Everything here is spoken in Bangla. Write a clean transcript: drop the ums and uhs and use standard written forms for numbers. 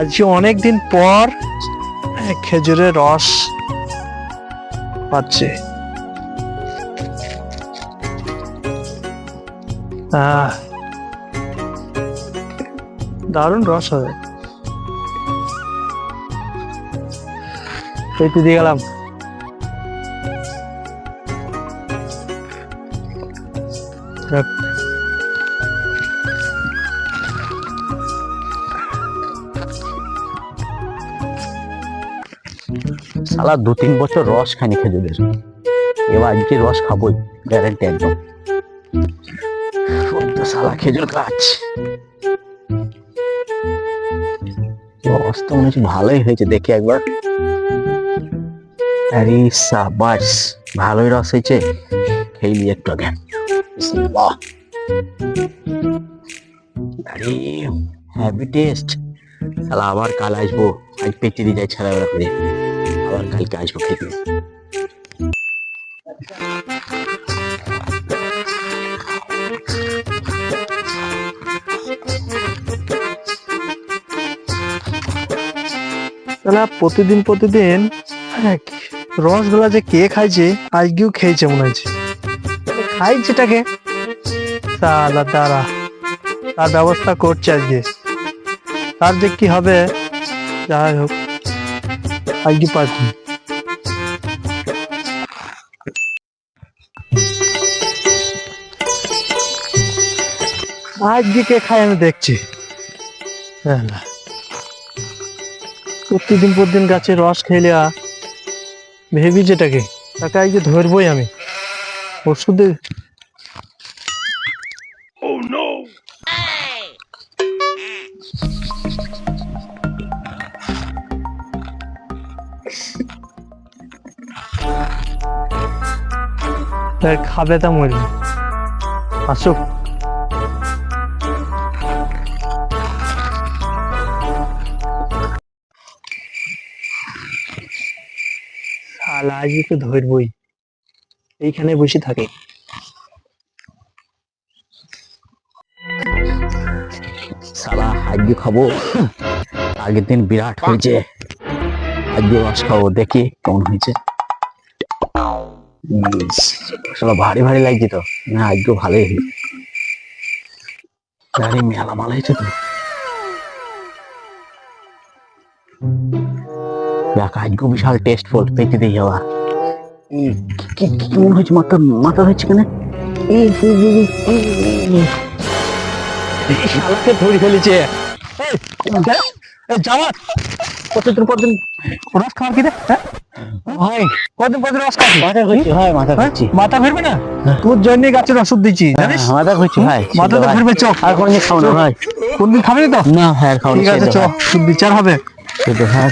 আজকে অনেকদিন পর খেজুরের রস পাচ্ছে। দারুণ রস হবে। পেতে দিয়ে গেলাম। সালা 2-3 বছর রস খাইনি খেজুরের, এবার আজকে রস খাবোই গ্যারান্টি একদম। সালা খেজুর গাছ রস তো মনে হচ্ছে ভালোই হয়েছে, দেখি একবার। আরে সাবাস, ভালোই রস হয়েছে, খেয়ে একটু আগে। আরে হ্যাভি টেস্ট। সালা আবার কাল আসবো, আজ পেটে দিয়ে যাই ছাড়া বেড়া করে, আবার কালকে আসবো খেতে। প্রতিদিন রসগুলা যে কে খাইছে, আজকেও খেয়েছে মনে হচ্ছে। খাইছেটাকে সালা তারা তার ব্যবস্থা করছে আজকে, তার যে কি হবে যাই হোক আজকে পাচ্ছি। আজকে কে খাই আমি দেখছি। প্রতিদিন গাছে রস খেলে ভেবি যেটাকে, তাকে আজকে ধরবই আমি ওষুধে। খাবে তা মরবে, আসুক। আজকে তো ধরবই, এইখানে বসে থাকে। সালা আজকে খাবো, আগের দিন বিরাট হয়েছে, আজকে রস খাবো, দেখি কেমন হয়েছে। সালা ভারী ভারী লাগছে তো, না আজকেও ভালোই হয়েছে। আরে মেলা মাল হয়েছে তো, আজকেও বিশাল টেস্টফুল। পেতে দিয়ে যাওয়া কেমন হয়েছে, মাথা হয়েছে কেন? শালাকে ধরে ফেলেছে। জামাত কতদিন রস খাওয়ার কি রে ভাই? কতদিন রস খাচ্ছি? মাথা ঘুরছি ভাই, মাথা ঘুরছি। মাথা ফিরবে না? তোর জন্য গাছের ওষুধ দিচ্ছি জানিস। মাথা ঘুরছি ভাই, মাথা তো ফিরবে। চোখ আর কোনদিন খাবো না ভাই। কোনদিন খাবি তো? না ভাই, খাবো। ঠিক আছে, চোখ বিচার হবে। হ্যাঁ